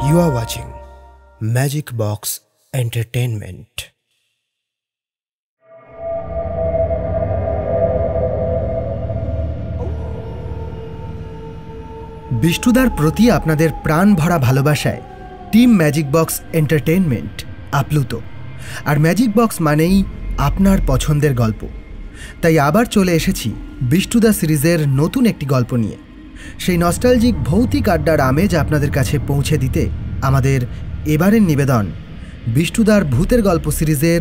You are watching Magic Box Entertainment. বিষ্টুদার প্রতি আপনাদের প্রাণ ভরা ভালোবাসায় টিম ম্যাজিক বক্স এন্টারটেইনমেন্ট আপ্লুত। আর ম্যাজিক বক্স মানেই আপনার পছন্দের গল্প। তাই আবার চলে এসেছি বিষ্টুদা সিরিজের নতুন একটি গল্প নিয়ে। সেই নস্টালজিক ভৌতিক আড্ডার আমেজ আপনাদের কাছে পৌঁছে দিতে আমাদের এবারের নিবেদন বিষ্টুদার ভূতের গল্প সিরিজের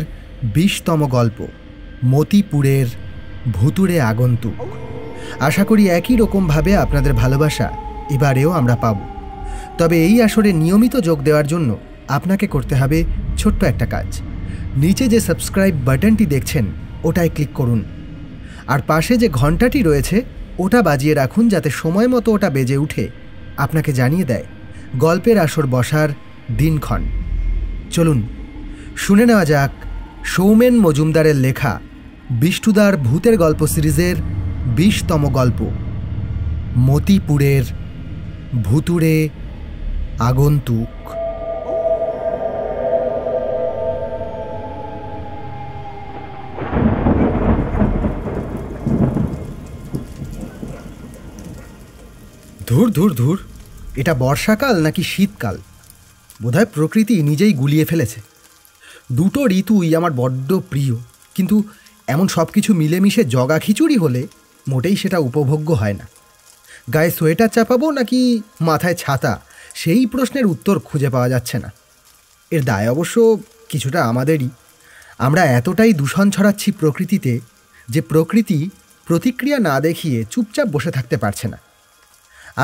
20তম গল্প মতিপুরের ভুতুড়ে আগন্তুক। আশা করি একই রকমভাবে আপনাদের ভালোবাসা এবারেও আমরা পাব। তবে এই আসরে নিয়মিত যোগ দেওয়ার জন্য আপনাকে করতে হবে ছোট্ট একটা কাজ। নিচে যে সাবস্ক্রাইব বাটনটি দেখছেন ওটায় ক্লিক করুন, আর পাশে যে ঘন্টাটি রয়েছে ওটা বাজিয়ে রাখুন, যাতে সময় মতো ওটা বেজে উঠে আপনাকে জানিয়ে দেয় গল্পের আসর বসার দিনক্ষণ। চলুন শুনে নেওয়া যাক সৌমেন মজুমদারের লেখা বিষ্টুদার ভূতের গল্প সিরিজের 20তম গল্প মতিপুরের ভুতুড়ে আগন্তুক। ধুর ধুর ধুর, এটা বর্ষাকাল নাকি শীতকাল? বোধহয় প্রকৃতি নিজেই গুলিয়ে ফেলেছে। দুটো ঋতুই আমার বড্ড প্রিয়, কিন্তু এমন সব কিছু মিলেমিশে জগা খিচুড়ি হলে মোটেই সেটা উপভোগ্য হয় না। গায়ে সোয়েটার চাপাবো নাকি মাথায় ছাতা, সেই প্রশ্নের উত্তর খুঁজে পাওয়া যাচ্ছে না। এর দায় অবশ্য কিছুটা আমাদেরই। আমরা এতটাই দূষণ ছড়াচ্ছি প্রকৃতিতে যে প্রকৃতি প্রতিক্রিয়া না দেখিয়ে চুপচাপ বসে থাকতে পারছে না।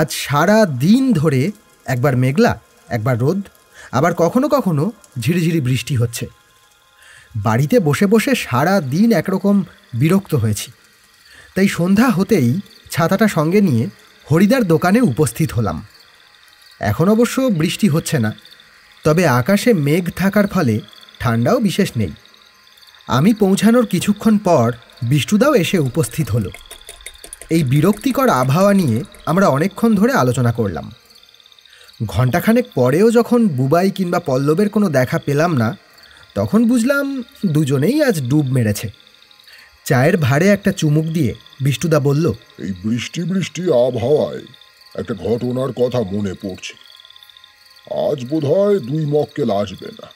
আজ সারা দিন ধরে একবার মেঘলা, একবার রোদ, আবার কখনো কখনো ঝিরিঝিরি বৃষ্টি হচ্ছে। বাড়িতে বসে বসে সারা দিন একরকম বিরক্ত হয়েছি। তাই সন্ধ্যা হতেই ছাতাটা সঙ্গে নিয়ে হরিদার দোকানে উপস্থিত হলাম। এখন অবশ্য বৃষ্টি হচ্ছে না, তবে আকাশে মেঘ থাকার ফলে ঠান্ডাও বিশেষ নেই। আমি পৌঁছানোর কিছুক্ষণ পর বিষ্টুদাও এসে উপস্থিত হলো। এই বিরক্তিকর আবহাওয়া নিয়ে আমরা অনেকক্ষণ ধরে আলোচনা করলাম। ঘণ্টাখানেক পরেও যখন বুবাই কিংবা পল্লবের কোনো দেখা পেলাম না, তখন বুঝলাম দুজনেই আজ ডুব মেরেছে। চায়ের ভারে একটা চুমুক দিয়ে বিষ্টুদা বলল, এই বৃষ্টি বৃষ্টি আবহাওয়ায় একটা ঘটনার কথা মনে পড়ছে। আজ বোধহয় 2 মক্কেল আসবে না।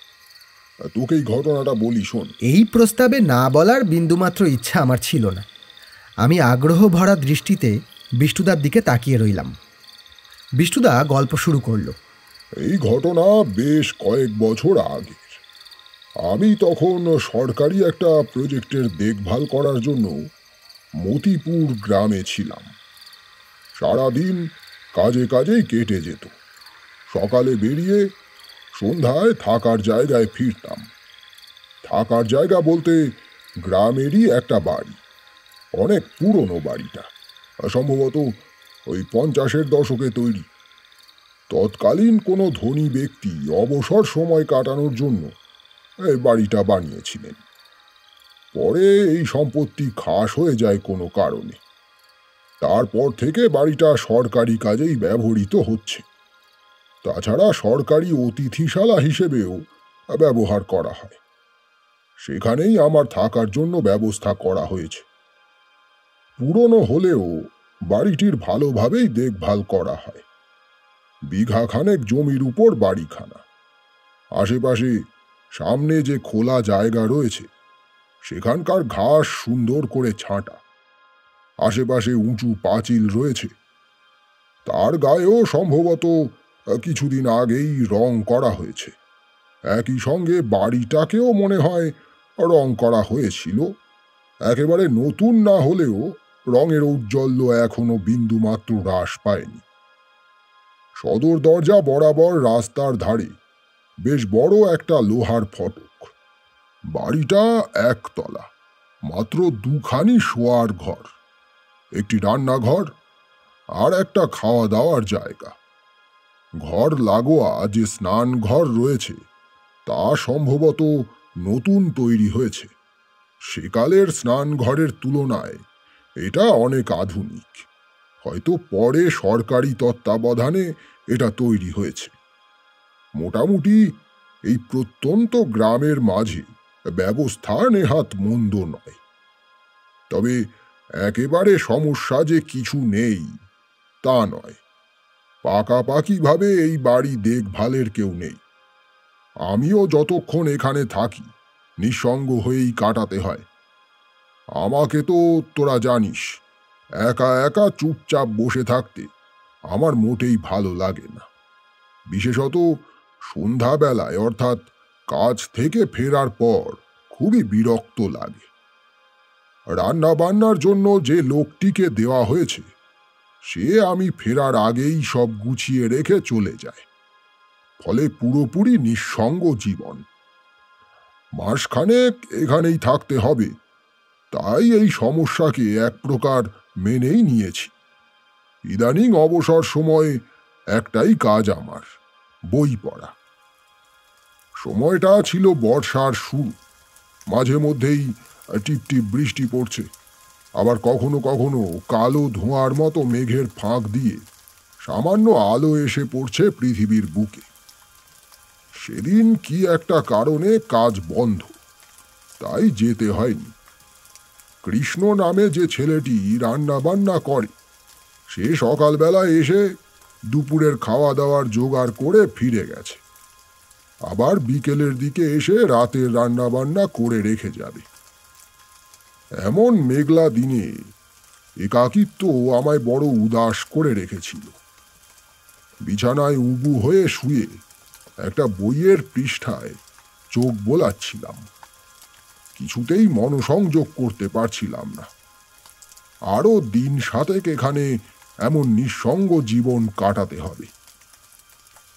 তোকে এই ঘটনাটা বলি, শোন। এই প্রস্তাবে না বলার বিন্দুমাত্র ইচ্ছা আমার ছিল না। আমি আগ্রহ ভরা দৃষ্টিতে বিষ্টুদার দিকে তাকিয়ে রইলাম। বিষ্টুদা গল্প শুরু করল। এই ঘটনা বেশ কয়েক বছর আগের। আমি তখন সরকারি একটা প্রজেক্টের দেখভাল করার জন্য মতিপুর গ্রামে ছিলাম। সারাদিন কাজে কাজেই কেটে যেত। সকালে বেরিয়ে সন্ধ্যায় থাকার জায়গায় ফিরতাম। থাকার জায়গা বলতে গ্রামেরই একটা বাড়ি, অনেক পুরনো বাড়িটা, সম্ভবত ওই 50-এর দশকে তৈরি। তৎকালীন কোনো ধনী ব্যক্তি অবসর সময় কাটানোর জন্য এই বাড়িটা বানিয়েছিলেন। পরে এই সম্পত্তি খাস হয়ে যায় কোনো কারণে। তারপর থেকে বাড়িটা সরকারি কাজেই ব্যবহৃত হচ্ছে। তাছাড়া সরকারি অতিথিশালা হিসেবেও ব্যবহার করা হয়। সেখানেই আমার থাকার জন্য ব্যবস্থা করা হয়েছে। পুরনো হলেও বাড়িটির ভালোভাবেই দেখভাল করা হয়। বিঘাখানেক জমির উপর বাড়িখানা। আশেপাশে সামনে যে খোলা জায়গা রয়েছে সেখানকার ঘাস সুন্দর করে ছাঁটা। আশেপাশে উঁচু পাঁচিল রয়েছে। তার গায়েও সম্ভবত কিছুদিন আগেই রং করা হয়েছে। একই সঙ্গে বাড়িটাকেও মনে হয় রং করা হয়েছিল। একেবারে নতুন না হলেও রঙের ঔজ্জ্বল্য এখনো বিন্দুমাত্র হ্রাস পায়নি। সদর দরজা বরাবর রাস্তার ধারে বেশ বড় একটা লোহার ফটক। বাড়িটা একতলা, মাত্র 2খানি শোয়ার ঘর, একটি রান্নাঘর আর একটা খাওয়া দাওয়ার জায়গা। ঘর লাগোয়া যে স্নান ঘর রয়েছে তা সম্ভবত নতুন তৈরি হয়েছে। সেকালের স্নান ঘরের তুলনায় এটা অনেক আধুনিক। হয়তো পরে সরকারি তত্ত্বাবধানে এটা তৈরি হয়েছে। মোটামুটি এই প্রত্যন্ত গ্রামের মাঝে ব্যবস্থা নেহাত মন্দ নয়। তবে একেবারে সমস্যা যে কিছু নেই তা নয়। পাকাপাকিভাবে এই বাড়ি দেখভালের কেউ নেই। আমিও যতক্ষণ এখানে থাকি নিঃসঙ্গ হয়েই কাটাতে হয়। আমাকে তো তোরা জানিস, একা একা চুপচাপ বসে থাকতে আমার মোটেই ভালো লাগে না। বিশেষত সন্ধ্যাবেলায়, অর্থাৎ কাজ থেকে ফেরার পর খুবই বিরক্ত লাগে। রান্না বান্নার জন্য যে লোকটিকে দেওয়া হয়েছে সে আমি ফেরার আগেই সব গুছিয়ে রেখে চলে যায়। ফলে পুরোপুরি নিঃসঙ্গ জীবন। মাসখানেক এখানেই থাকতে হবে, তাই এই সমস্যাকে এক প্রকার মেনেই নিয়েছি। ইদানিং অবসর সময়ে একটাই কাজ আমার, বই পড়া। সময়টা ছিল বর্ষার শুরু। মাঝে মধ্যেই টিপটিপ বৃষ্টি পড়ছে, আবার কখনো কখনো কালো ধোঁয়ার মতো মেঘের ফাঁক দিয়ে সামান্য আলো এসে পড়ছে পৃথিবীর বুকে। সেদিন কি একটা কারণে কাজ বন্ধ, তাই যেতে হয়নি। কৃষ্ণ নামে যে ছেলেটি রান্না বান্না করে সে সকালবেলা এসে দুপুরের খাওয়া দাওয়ার জোগাড় করে ফিরে গেছে। আবার বিকেলের দিকে এসে রাতের রান্না বান্না করে রেখে যাবে। এমন মেঘলা দিনে একাকিত্ব আমায় বড় উদাস করে রেখেছিল। বিছানায় উবু হয়ে শুয়ে একটা বইয়ের পৃষ্ঠায় চোখ বোলাচ্ছিলাম। কিছুতেই মনোসংযোগ করতে পারছিলাম না। আরো দিন সাতেক এখানে এমন নিঃসঙ্গ জীবন কাটাতে হবে।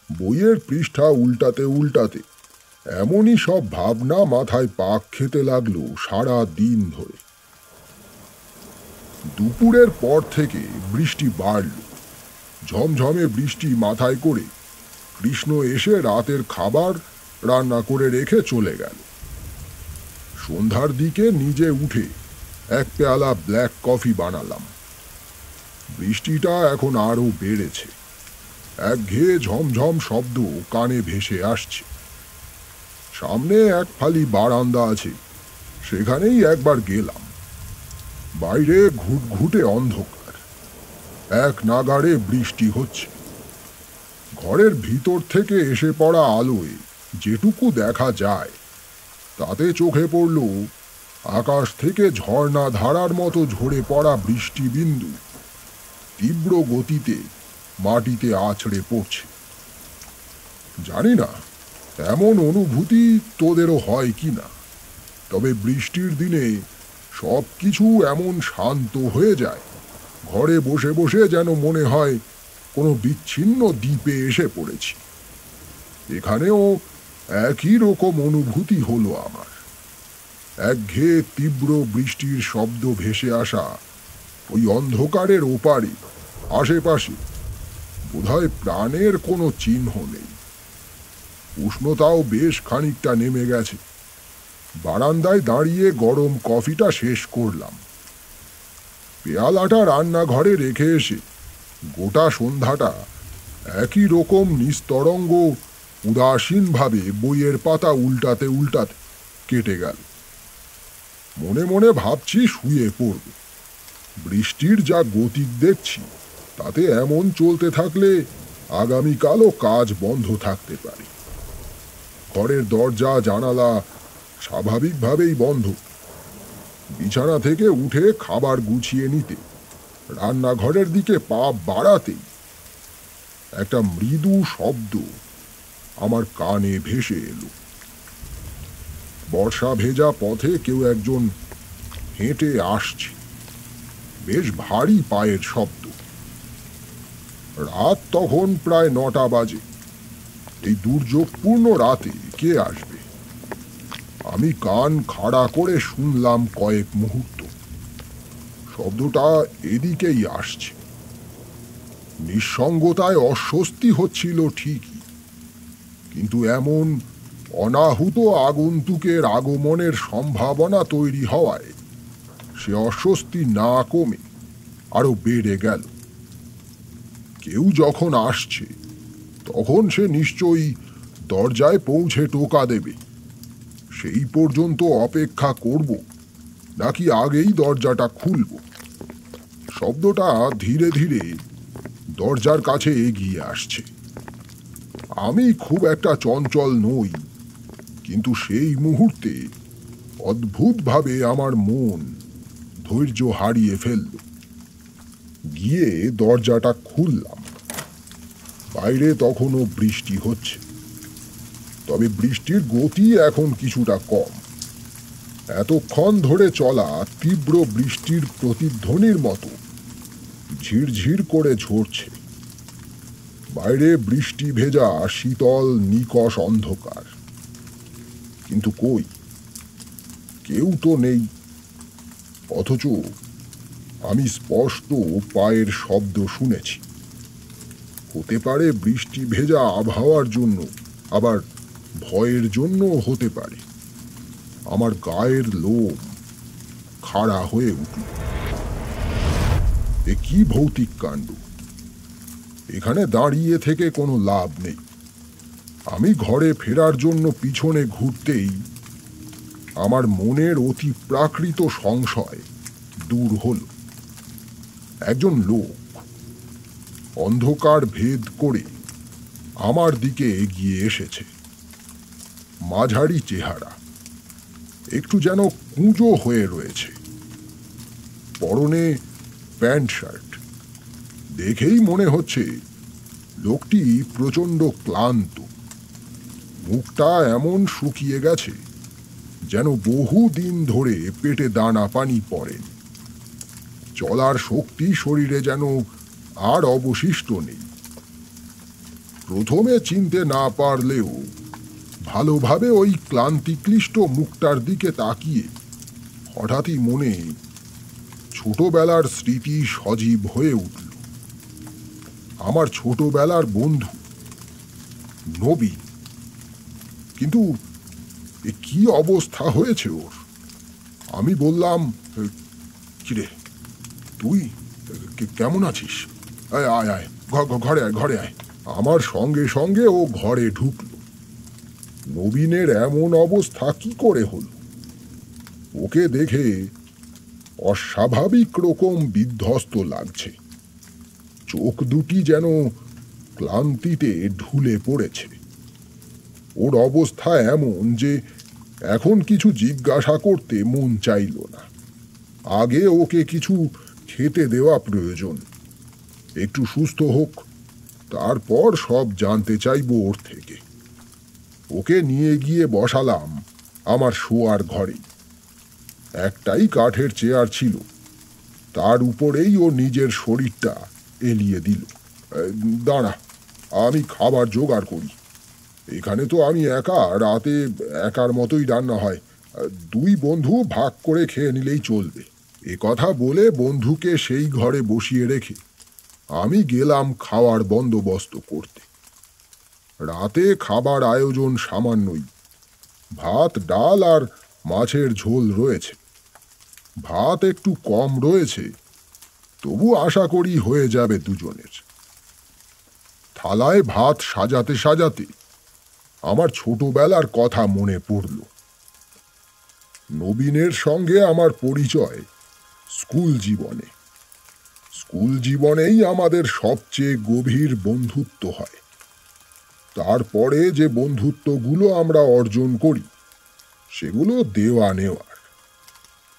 বইয়ের পৃষ্ঠা উল্টাতে উল্টাতে এমনই সব ভাবনা মাথায় পাক খেতে লাগলো সারা দিন ধরে। দুপুরের পর থেকে বৃষ্টি বাড়ল। ঝমঝমে বৃষ্টি মাথায় করে কৃষ্ণ এসে রাতের খাবার রান্না করে রেখে চলে গেল। সন্ধ্যার দিকে নিজে উঠে এক পেয়ালা ব্ল্যাক কফি বানালাম। বৃষ্টিটা এখন আরো বেড়েছে। একঘেয়ে ঝমঝম শব্দ কানে ভেসে আসছে। সামনে এক ফালি বারান্দা আছে, সেখানেই একবার গেলাম। বাইরে ঘুটঘুটে অন্ধকার, এক নাগাড়ে বৃষ্টি হচ্ছে। ঘরের ভিতর থেকে এসে পড়া আলোয় যেটুকু দেখা যায় তাতে চোখে পড়ল আকাশ থেকে ঝর্ণা ধারার মতো ঝরে পড়া বৃষ্টি বিন্দু তীব্র গতিতে মাটিতে আছড়ে পড়ছে। জানি না এমন অনুভূতি তোদেরও হয় কি না, তবে বৃষ্টির দিনে সব কিছু এমন শান্ত হয়ে যায়, ঘরে বসে বসে যেন মনে হয় কোনো বিচ্ছিন্ন দ্বীপে এসে পড়েছি। এখানেও একই রকম অনুভূতি হলো আমার। একঘেয়ে তীব্র বৃষ্টির শব্দ ভেসে আসা ওই অন্ধকারের ওপারে আশেপাশে বোধহয় প্রাণের কোনো চিহ্ন নেই। উষ্ণতাও বেশ খানিকটা নেমে গেছে। বারান্দায় দাঁড়িয়ে গরম কফিটা শেষ করলাম। পেয়ালাটা রান্নাঘরে রেখে এসে গোটা সন্ধ্যাটা একই রকম নিস্তরঙ্গ উদাসীনভাবে বইয়ের পাতা উল্টাতে উল্টাতে কেটে গেল। মনে মনে ভাবছি শুয়ে পড়ব। বৃষ্টির যা গতিক দেখছি তাতে এমন চলতে থাকলে আগামীকালও কাজ বন্ধ থাকতে পারে। ঘরের দরজা জানালা স্বাভাবিকভাবেই বন্ধ। বিছানা থেকে উঠে খাবার গুছিয়ে নিতে রান্নাঘরের দিকে পা বাড়াতেই একটা মৃদু শব্দ আমার কানে ভেসে এলো। বর্ষা ভেজা পথে কেউ একজন হেঁটে আসছে, বেশ ভারী পায়ের শব্দ। রাত তখন প্রায় 9টা বাজে। এই দুর্যোগপূর্ণ রাতে কে আসবে? আমি কান খাড়া করে শুনলাম কয়েক মুহূর্ত। শব্দটা এদিকেই আসছে। নিঃসঙ্গতায় অস্বস্তি হচ্ছিল ঠিকই, কিন্তু এমন অনাহুত আগন্তুকের আগমনের সম্ভাবনা তৈরি হওয়ায় সে অস্বস্তি না কমে আরো বেড়ে গেল। কেউ যখন আসছে তখন সে নিশ্চয়ই দরজায় পৌঁছে টোকা দেবে, সেই পর্যন্ত অপেক্ষা করব নাকি আগেই দরজাটা খুলব? শব্দটা ধীরে ধীরে দরজার কাছে এগিয়ে আসছে। আমি খুব একটা চঞ্চল নই, কিন্তু সেই মুহূর্তে অদ্ভুতভাবে আমার মন ধৈর্য হারিয়ে ফেলল। গিয়ে দরজাটা খুললাম। বাইরে তখনও বৃষ্টি হচ্ছে, তবে বৃষ্টির গতি এখন কিছুটা কম। এতক্ষণ ধরে চলা তীব্র বৃষ্টির প্রতিধ্বনির মতো ঝিরঝির করে ঝরছে। বাইরে বৃষ্টি ভেজা শীতল নিকষ অন্ধকার, কিন্তু কই, কেউ তো নেই। অথচ আমি স্পষ্ট পায়ের শব্দ শুনেছি। হতে পারে বৃষ্টি ভেজা আবহাওয়ার জন্য, আবার ভয়ের জন্য হতে পারে। আমার গায়ের লোম খাড়া হয়ে উঠল। এ কি ভৌতিক কাণ্ড! এখানে দাঁড়িয়ে থেকে কোনো লাভ নেই। আমি ঘরে ফেরার জন্য পিছনে ঘুরতেই আমার মনের অতি প্রাকৃত সংশয় দূর হল। একজন লোক অন্ধকার ভেদ করে আমার দিকে এগিয়ে এসেছে। মাঝারি চেহারা, একটু যেন কুঁজো হয়ে রয়েছে, পরনে প্যান্ট শার্ট। দেখেই মনে হচ্ছে লোকটি প্রচণ্ড ক্লান্ত। মুখটা এমন শুকিয়ে গেছে যেন বহু দিন ধরে পেটে দানা পানি পড়েন। চলার শক্তি শরীরে যেন আর অবশিষ্ট নেই। প্রথমে চিনতে না পারলেও ভালোভাবে ওই ক্লান্তিক্লিষ্ট মুখটার দিকে তাকিয়ে হঠাৎই মনে ছোটবেলার স্মৃতি সজীব হয়ে উঠল। আমার ছোটবেলার বন্ধু নবীন। কিন্তু এ কি অবস্থা হয়েছে ওর! আমি বললাম, কিরে তুই কেমন আছিস? আয় আয় আয়, ঘরে আয়, ঘরে আয়। আমার সঙ্গে সঙ্গে ও ঘরে ঢুকল। নবীনের এমন অবস্থা কি করে হলো? ওকে দেখে অস্বাভাবিক রকম বিধ্বস্ত লাগছে। চোখ দুটি যেন ক্লান্তিতে ঢুলে পড়েছে। ওর অবস্থা এমন যে এখন কিছু জিজ্ঞাসা করতে মন চাইল না। আগে ওকে কিছু খেতে দেওয়া প্রয়োজন। একটু সুস্থ হোক, তারপর সব জানতে চাইব ওর থেকে। ওকে নিয়ে গিয়ে বসালাম আমার শোয়ার ঘরে। একটাই কাঠের চেয়ার ছিল, তার উপরেই ও নিজের শরীরটা এলিয়ে দিল। দাঁড়া, আমি খাবার জোগাড় করি। এখানে তো আমি একা, রাতে একার মতোই রান্না হয়। দুই বন্ধু ভাগ করে খেয়ে নিলেই চলবে। এ কথা বলে বন্ধুকে সেই ঘরে বসিয়ে রেখে আমি গেলাম খাওয়ার বন্দোবস্ত করতে। রাতে খাবার আয়োজন সামান্যই। ভাত, ডাল আর মাছের ঝোল রয়েছে। ভাত একটু কম রয়েছে, তবু আশা করি হয়ে যাবে দুজনের। থালায় ভাত সাজাতে সাজাতে আমার ছোটবেলার কথা মনে পড়ল। নবীনের সঙ্গে আমার পরিচয় স্কুল জীবনে। স্কুল জীবনেই আমাদের সবচেয়ে গভীর বন্ধুত্ব হয়। তারপরে যে বন্ধুত্বগুলো আমরা অর্জন করি সেগুলো দেওয়া নেওয়ার।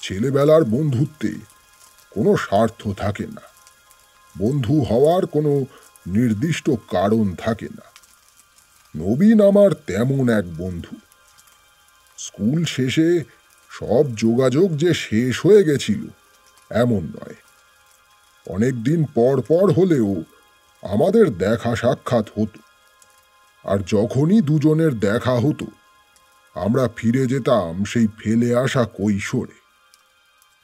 ছেলেবেলার বন্ধুত্বে কোনো স্বার্থ থাকে না, বন্ধু হওয়ার কোনো নির্দিষ্ট কারণ থাকে না। নবীন আমার তেমন এক বন্ধু। স্কুল শেষে সব যোগাযোগ যে শেষ হয়ে গেছিল এমন নয়। অনেকদিন পর পর হলেও আমাদের দেখা সাক্ষাৎ হতো, আর যখনই দুজনের দেখা হতো আমরা ফিরে যেতাম সেই ফেলে আসা কৈশোরে।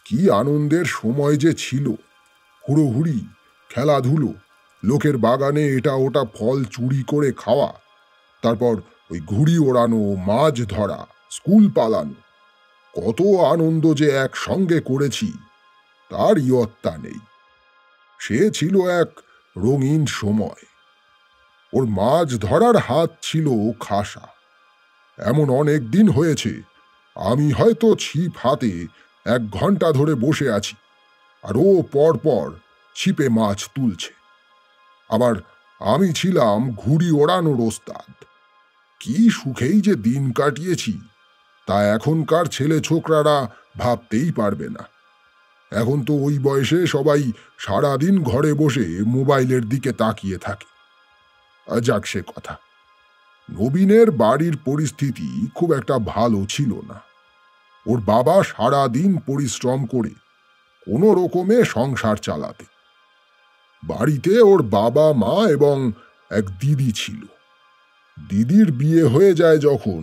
কি আনন্দের সময় যে ছিল! হুড়োহুড়ি, খেলাধুলো, লোকের বাগানে এটা ওটা ফল চুরি করে খাওয়া, তারপর ওই ঘুড়ি ওড়ানো, মাছ ধরা, স্কুল পালানো। কত আনন্দ যে একসঙ্গে করেছি তার ইয়ত্তা নেই। সে ছিল এক রঙিন সময়। ওর মাছ ধরার হাত ছিল খাসা। এমন অনেক দিন হয়েছে আমি হয়তো ছিপ হাতে 1 ঘন্টা ধরে বসে আছি, আর ও পরপর ছিপে মাছ তুলছে। আবার আমি ছিলাম ঘুড়ি ওড়ানোর ওস্তাদ। কি সুখেই যে দিন কাটিয়েছি তা এখনকার ছেলে ছোকরারা ভাবতেই পারবে না। এখন তো ওই বয়সে সবাই সারাদিন ঘরে বসে মোবাইলের দিকে তাকিয়ে থাকে। যাক সে কথা। নবীনের বাড়ির পরিস্থিতি খুব একটা ভালো ছিল না। ওর বাবা সারাদিন পরিশ্রম করে কোনো রকমে সংসার চালাতে। বাড়িতে ওর বাবা মা এবং এক দিদি ছিল। দিদির বিয়ে হয়ে যায় যখন,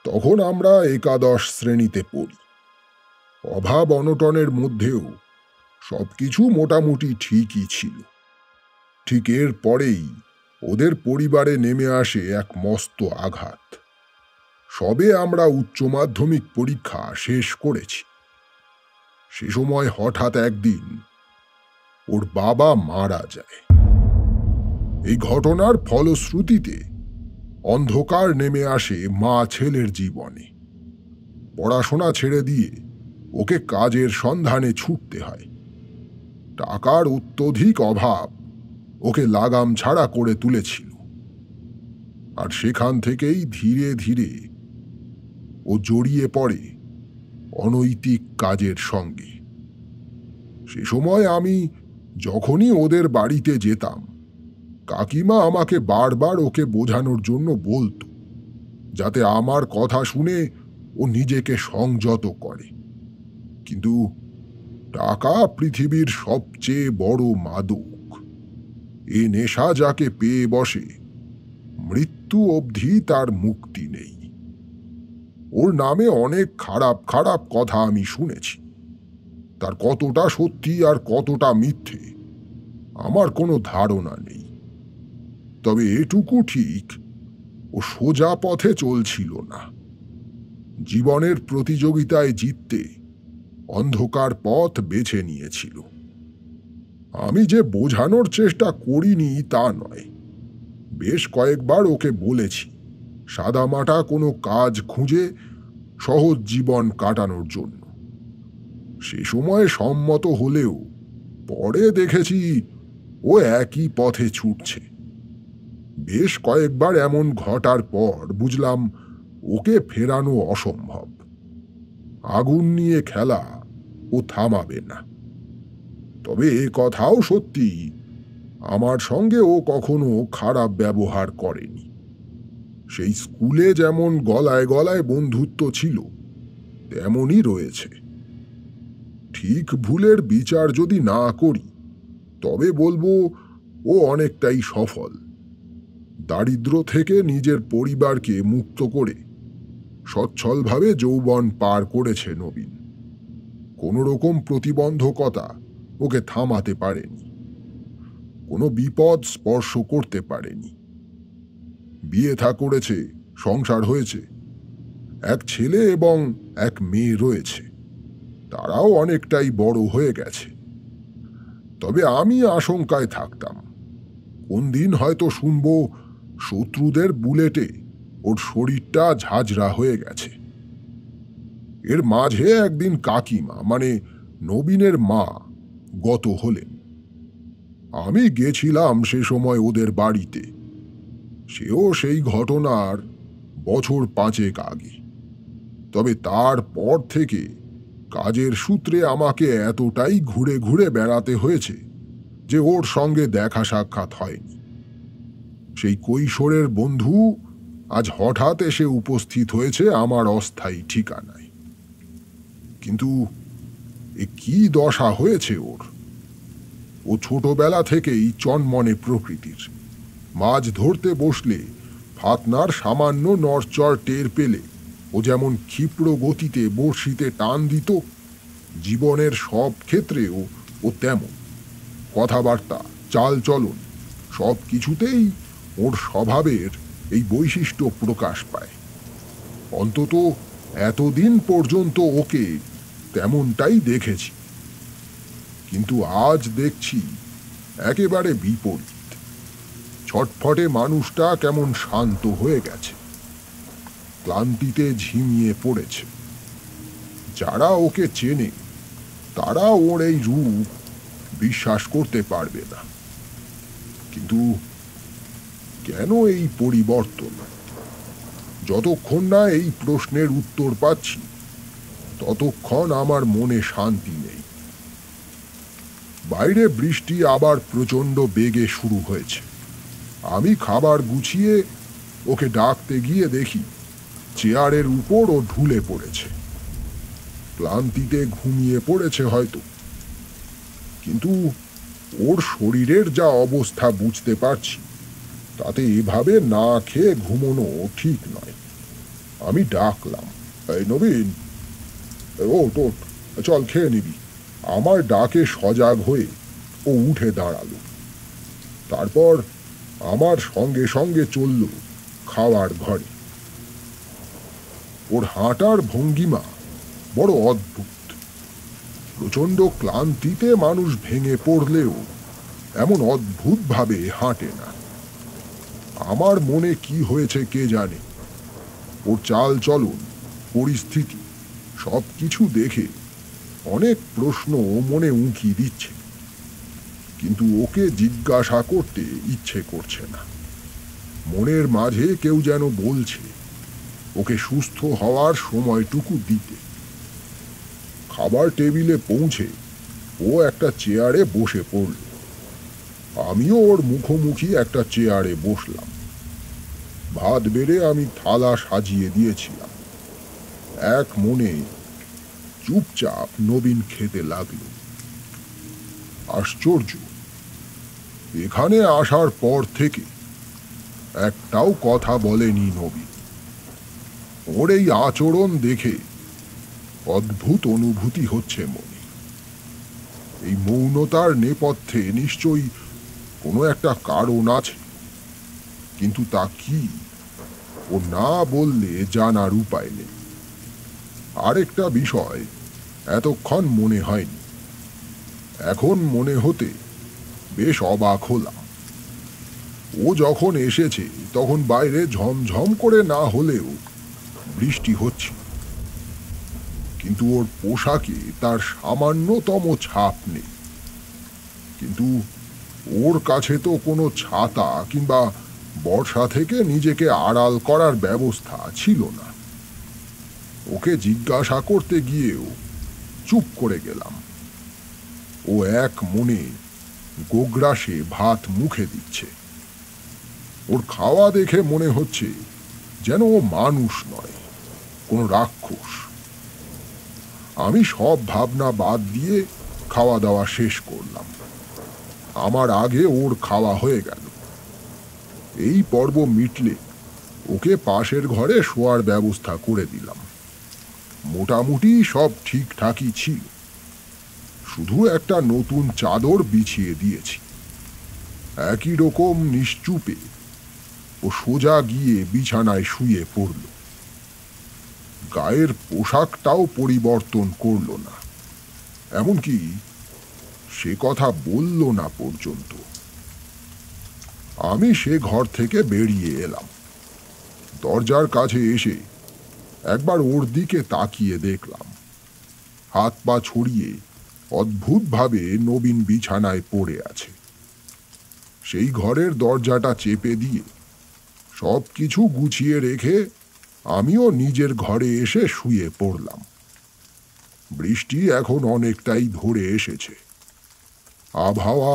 তখন আমরা একাদশ শ্রেণীতে পড়ি। অভাব অনটনের মধ্যেও সবকিছু মোটামুটি ঠিকই ছিল। ঠিক এর পরেই ওদের পরিবারে নেমে আসে এক মস্ত আঘাত। সবে আমরা উচ্চ মাধ্যমিক পরীক্ষা শেষ করেছি। সে সময় হঠাৎ একদিন ওর বাবা মারা যায়। এই ঘটনার ফলশ্রুতিতে অন্ধকার নেমে আসে মা ছেলের জীবনে। পড়াশোনা ছেড়ে দিয়ে ওকে কাজের সন্ধানে ছুটতে হয়। টাকার অত্যধিক অভাব ওকে লাগাম ছাড়া করে তুলেছিল, আর সেখান থেকেই ধীরে ধীরে ও জড়িয়ে পড়ে অনৈতিক কাজের সঙ্গে। সে সময় আমি যখনই ওদের বাড়িতে যেতাম, কাকিমা আমাকে বারবার ওকে বোঝানোর জন্য বলতো যাতে আমার কথা শুনে ও নিজেকে সংযত করে। কিন্তু টাকা পৃথিবীর সবচেয়ে বড় মাদক। এ নেশা যাকে পেয়ে বসে, মৃত্যু অবধি তার মুক্তি নেই। ওর নামে অনেক খারাপ খারাপ কথা আমি শুনেছি। তার কতটা সত্যি আর কতটা মিথ্যে আমার কোনো ধারণা নেই। তবে এটুকু ঠিক, ও সোজা পথে চলছিল না। জীবনের প্রতিযোগিতায় জিততে অন্ধকার পথ বেছে নিয়েছিল। আমি যে বোঝানোর চেষ্টা করিনি তা নয়। বেশ কয়েকবার ওকে বলেছি সাদামাটা কোনো কাজ খুঁজে সহজ জীবন কাটানোর জন্য। সে সময় সম্মত হলেও পরে দেখেছি ও একই পথে ছুটছে। বেশ কয়েকবার এমন ঘটার পর বুঝলাম ওকে ফেরানো অসম্ভব। আগুন নিয়ে খেলা ও থামাবে না। তবে এ কথাও সত্যি, আমার সঙ্গে ও কখনো খারাপ ব্যবহার করেনি। সেই স্কুলে যেমন গলায় গলায় বন্ধুত্ব ছিল, তেমনই রয়েছে। ঠিক ভুলের বিচার যদি না করি, তবে বলবো ও অনেকটাই সফল। দারিদ্র্য থেকে নিজের পরিবারকে মুক্ত করে সচ্ছলভাবে যৌবন পার করেছে নবীন। কোনো রকম প্রতিবন্ধকতা ওকে থামাতে পারেনি, কোনো বিপদ স্পর্শ করতে পারেনি। বিয়ে থা করেছে, সংসার হয়েছে, এক ছেলে এবং এক মেয়ে রয়েছে। তারাও অনেকটাই বড় হয়ে গেছে। তবে আমি আশঙ্কায় থাকতাম, কোন দিন হয়তো শুনবো শত্রুদের বুলেটে ওর শরীরটা ঝাঁঝরা হয়ে গেছে। এর মাঝে একদিন কাকিমা মানে নবীনের মা গত হলেন। আমি গেছিলাম সে সময় ওদের বাড়িতে। সেও সেই ঘটনার বছর 5 আগে। তবে তারপর থেকে কাজের সূত্রে আমাকে এতটাই ঘুরে ঘুরে বেড়াতে হয়েছে যে ওর সঙ্গে দেখা সাক্ষাৎ হয়নি। সেই কৈশোরের বন্ধু আজ হঠাৎ এসে উপস্থিত হয়েছে আমার অস্থায়ী ঠিকানায়। কিন্তু এ কি দশা হয়েছে ওর! ও ছোটবেলা থেকেই চনমনে প্রকৃতির। মাছ ধরতে বসলে ফাতনার সামান্য নড়চড় টের পেলে ও যেমন ক্ষিপ্র গতিতে বড়শিতে টান দিত, জীবনের সব ক্ষেত্রেও ও তেমন। কথাবার্তা, চালচলন সব কিছুতেই ওর স্বভাবের এই বৈশিষ্ট্য প্রকাশ পায়। অন্তত এতদিন পর্যন্ত ওকে তেমনটাই দেখেছি। কিন্তু আজ দেখছি একেবারে বিপরীত। ছটফটে মানুষটা কেমন শান্ত হয়ে গেছে, ক্লান্তিতে ঝিমিয়ে পড়েছে। যারা ওকে চেনে তারা ওর এই রূপ বিশ্বাস করতে পারবে না। কিন্তু কেন এই পরিবর্তন? যতক্ষণ না এই প্রশ্নের উত্তর পাচ্ছি ততক্ষণ আমার মনে শান্তি নেই। বাইরে বৃষ্টি আবার প্রচণ্ড বেগে শুরু হয়েছে। আমি খাবার গুছিয়ে ওকে ডাকতে গিয়ে দেখি চেয়ারের উপর ও ঢুলে পড়েছে। ক্লান্তিতে ঘুমিয়ে পড়েছে হয়তো, কিন্তু ওর শরীরের যা অবস্থা বুঝতে পারছি তাতে এভাবে না খেয়ে ঘুমোনো ঠিক নয়। আমি ডাকলাম, এই নবীন, ওঠ ওঠ, চল খেয়ে নিবি। আমার ডাকে সজাগ হয়ে ও উঠে দাঁড়ালো। তারপর আমার সঙ্গে সঙ্গে চলল খাওয়ার ঘরে। ওর হাঁটার ভঙ্গিমা বড় অদ্ভুত। প্রচণ্ড ক্লান্তিতে মানুষ ভেঙে পড়লেও এমন অদ্ভুতভাবে হাঁটে না। আমার মনে কি হয়েছে কে জানে। ওর চাল চলন, পরিস্থিতি সব কিছু দেখে অনেক প্রশ্ন মনে উঁকি দিচ্ছে, কিন্তু ওকে জিজ্ঞাসা করতে ইচ্ছে করছে না। মনের মাঝে কেউ যেন বলছে ওকে সুস্থ হওয়ার সময়টুকু দিতে। খাবার টেবিলে পৌঁছে ও একটা চেয়ারে বসে পড়ল। আমিও ওর মুখোমুখি একটা চেয়ারে বসলাম। ভাত বেড়ে আমি থালা সাজিয়ে দিয়েছিলাম। এক মনে চুপচাপ নবীন খেতে লাগলো। আশ্চর্য, এখানে আসার পর থেকে একটাও কথা বলেনি নবীন। ওর এই আচরণ দেখে অদ্ভুত অনুভূতি হচ্ছে মনে। এই মৌনতার নেপথ্যে নিশ্চয়ই কোনো একটা কারণ আছে, কিন্তু তা কি ও না বললে জানার উপায় নেই। আরেকটা বিষয় এতক্ষণ মনে হয়নি, এখন মনে হতে বেশ অবাক হলাম। ও যখন এসেছে তখন বাইরে ঝমঝম করে না হলেও বৃষ্টি হচ্ছে, কিন্তু ওর পোশাকে তার সামান্যতম ছাপ নেই। কিন্তু ওর কাছে তো কোনো ছাতা কিংবা বর্ষা থেকে নিজেকে আড়াল করার ব্যবস্থা ছিল না। ওকে জিজ্ঞাসা করতে গিয়েও চুপ করে গেলাম। ও এক মনে গোগ্রাসে ভাত মুখে দিচ্ছে। ওর খাওয়া দেখে মনে হচ্ছে যেন ও মানুষ নয়, কোনো রাক্ষস। আমি সব ভাবনা বাদ দিয়ে খাওয়া দাওয়া শেষ করলাম। আমার আগে ওর খাওয়া হয়ে গেল। এই পর্ব মিটলে ওকে পাশের ঘরে শোয়ার ব্যবস্থা করে দিলাম। মোটামুটি সব ঠিকঠাকই ছিল, শুধু একটা নতুন চাদর বিছিয়ে দিয়েছি। একই রকম নিশ্চুপে ও সোজা গিয়ে বিছানায় শুয়ে পড়ল। গায়ের পোশাকটাও পরিবর্তন করল না, এমনকি সে কথা বলল না পর্যন্ত। আমি সে ঘর থেকে বেরিয়ে এলাম। দরজার কাছে এসে একবার ওর দিকে তাকিয়ে দেখলাম। হাত পা ছড়িয়ে অদ্ভুতভাবে নবীন বিছানায় পড়ে আছে। সেই ঘরের দরজাটা চেপে দিয়ে সব কিছু গুছিয়ে রেখে আমিও নিজের ঘরে এসে শুয়ে পড়লাম। বৃষ্টি এখন অনেকটাই ধরে এসেছে। আবহাওয়া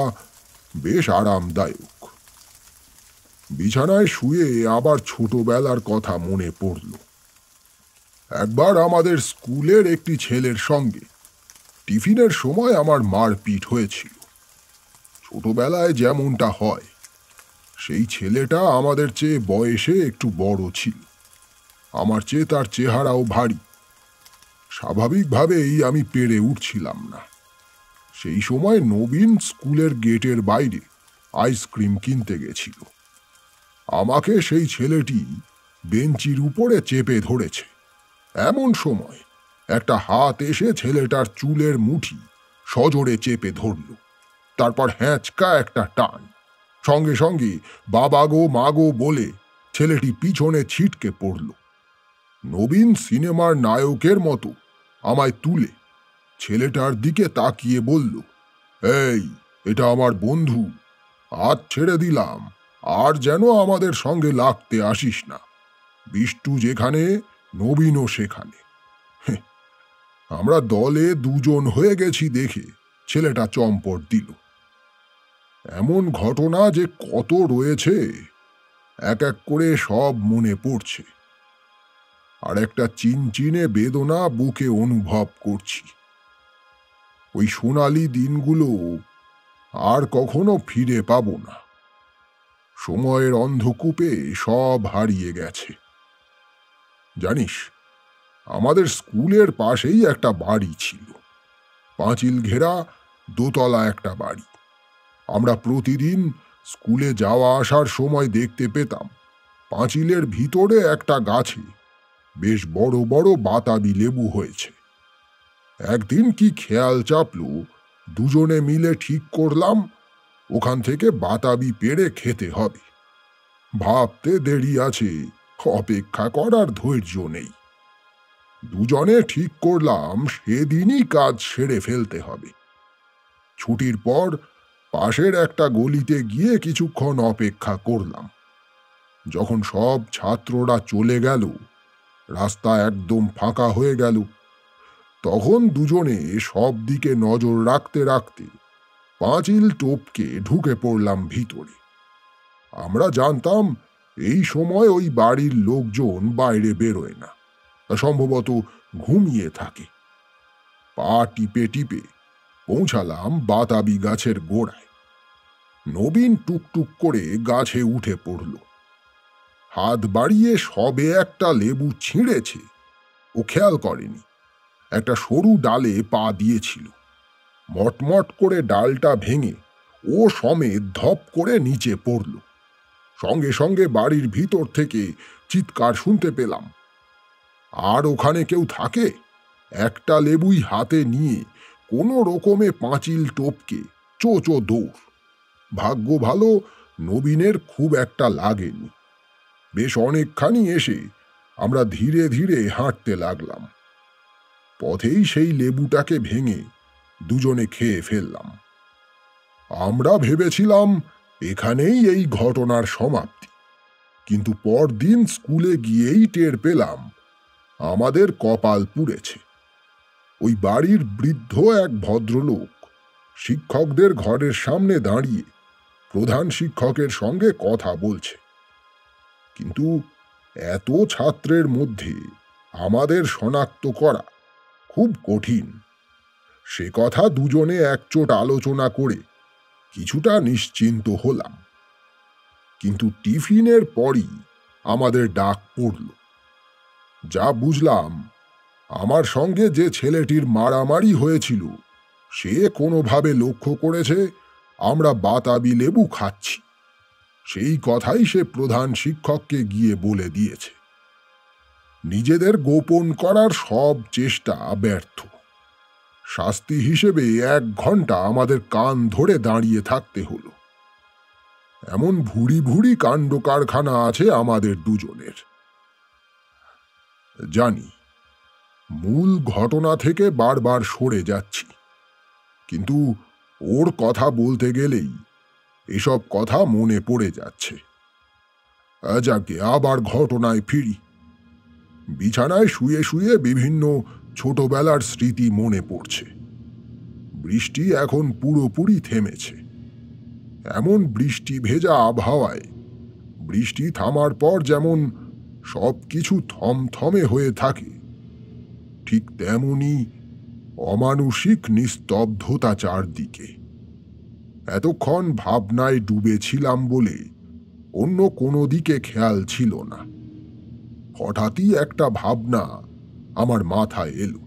বেশ আরামদায়ক। বিছানায় শুয়ে আবার ছোটবেলার কথা মনে পড়ল। একবার আমাদের স্কুলের একটি ছেলের সঙ্গে টিফিনের সময় আমার মারপিট হয়েছিল। ছোটবেলায় যেমনটা হয়, সেই ছেলেটা আমাদের চেয়ে বয়সে একটু বড় ছিল। আমার চেয়ে তার চেহারাও ভারী। স্বাভাবিকভাবেই আমি পেরে উঠছিলাম না। সেই সময় নবীন স্কুলের গেটের বাইরে আইসক্রিম কিনতে গেছিল। আমাকে সেই ছেলেটি বেঞ্চির উপরে চেপে ধরেছে। এমন সময় একটা হাত এসে ছেলেটার চুলের মুঠি সজোরে চেপে ধরল। তারপর হ্যাঁচকা একটা টান, সঙ্গে সঙ্গে বাবা গো মা গো বলে ছেলেটি পিছনে ছিটকে পড়ল। নবীন সিনেমার নায়কের মতো আমায় তুলে ছেলেটার দিকে তাকিয়ে বলল, এই, এটা আমার বন্ধু, হাত ছেড়ে দিলাম, আর যেন আমাদের সঙ্গে লাগতে আসিস না। বিষ্টু যেখানে, নবীনও সেখানে। হেহ, আমরা দলে দুজন হয়ে গেছি দেখে ছেলেটা চম্পট দিল। এমন ঘটনা যে কত রয়েছে, এক এক করে সব মনে পড়ছে, আর একটা চিনচিনে বেদনা বুকে অনুভব করছি। ওই সোনালি দিনগুলো আর কখনো ফিরে পাবো না। সময়ের অন্ধকূপে সব হারিয়ে গেছে। জানিস, আমাদের স্কুলের পাশেই একটা বাড়ি ছিল, পাঁচিল ঘেরা, দোতলা একটা বাড়ি। আমরা প্রতিদিন স্কুলে যাওয়া আসার সময় দেখতে পেতাম পাঁচিলের ভিতরে একটা গাছে বেশ বড় বড় বাতাবি লেবু হয়েছে। একদিন কি খেয়াল চাপলো, দুজনে মিলে ঠিক করলাম ওখান থেকে বাতাবি পেড়ে খেতে হবে। ভাবতে দেরি আছে, অপেক্ষা করার ধৈর্য নেই। দুজনে ঠিক করলাম সেদিনই কাজ সেরে ফেলতে হবে। ছুটির পর পাশের একটা গলিতে গিয়ে কিছুক্ষণ অপেক্ষা করলাম। যখন সব ছাত্ররা চলে গেল, রাস্তা একদম ফাঁকা হয়ে গেল, তখন দুজনে সব দিকে নজর রাখতে রাখতে পাঁচিল টপকে ঢুকে পড়লাম ভিতরে। আমরা জানতাম এই সময় ওই বাড়ির লোকজন বাইরে বেরোয় না, সম্ভবত ঘুমিয়ে থাকে। পা টিপে টিপে পৌঁছালাম বাতাবি গাছের গোড়ায়। নবীন টুকটুক করে গাছে উঠে পড়ল। হাত বাড়িয়ে সবে একটা লেবু ছিঁড়েছে, ও খেয়াল করেনি একটা সরু ডালে পা দিয়েছিল। মটমট করে ডালটা ভেঙে ও সমেত ধপ করে নিচে পড়ল। সঙ্গে সঙ্গে বাড়ির ভিতর থেকে চিৎকার শুনতে পেলাম। আর ওখানে কেউ থাকে? একটা লেবুই হাতে নিয়ে কোনো রকমে পাঁচিল টপকে চো চো দৌড়। ভাগ্য ভালো, নবীনের খুব একটা লাগেনি। বেশ অনেকখানি এসে আমরা ধীরে ধীরে হাঁটতে লাগলাম। পথেই সেই লেবুটাকে ভেঙে দুজনে খেয়ে ফেললাম। আমরা ভেবেছিলাম এখানেই এই ঘটনার সমাপ্তি, কিন্তু পরদিন স্কুলে গিয়েই টের পেলাম আমাদের কপাল পুড়েছে। ওই বাড়ির বৃদ্ধ এক ভদ্রলোক শিক্ষকদের ঘরের সামনে দাঁড়িয়ে প্রধান শিক্ষকের সঙ্গে কথা বলছে। কিন্তু এত ছাত্রের মধ্যে আমাদের শনাক্ত করা খুব কঠিন। সে কথা দুজনে একচোট আলোচনা করে কিছুটা নিশ্চিন্ত হলাম। কিন্তু টিফিনের পরই আমাদের ডাক পড়ল। যা বুঝলাম, আমার সঙ্গে যে ছেলেটির মারামারি হয়েছিল সে কোনোভাবে লক্ষ্য করেছে আমরা বাতাবি লেবু খাচ্ছি। সেই কথাই সে প্রধান শিক্ষককে গিয়ে বলে দিয়েছে। নিজেদের গোপন করার সব চেষ্টা ব্যর্থ। শাস্তি হিসেবে 1 ঘন্টা আমাদের কান ধরে দাঁড়িয়ে থাকতে হলো। এমন ভুরি ভুরি কাণ্ড কারখানা আছে আমাদের দুজনের। জানি, মূল ঘটনা থেকে বারবার সরে যাচ্ছি, কিন্তু ওর কথা বলতে গেলেই এসব কথা মনে পড়ে যাচ্ছে। যাকে আবার ঘটনায় ফিরি। বিছানায় শুয়ে শুয়ে বিভিন্ন ছোটবেলার স্মৃতি মনে পড়ছে। বৃষ্টি এখন পুরোপুরি থেমেছে। এমন বৃষ্টি ভেজা আবহাওয়ায় বৃষ্টি থামার পর যেমন সব কিছু থমথমে হয়ে থাকে, ঠিক তেমনি অমানুষিক নিস্তব্ধতা চারদিকে। এতক্ষণ ভাবনায় ডুবেছিলাম বলে অন্য কোনো দিকে খেয়াল ছিল না। হঠাৎই একটা ভাবনা আমার মাথায় এলো।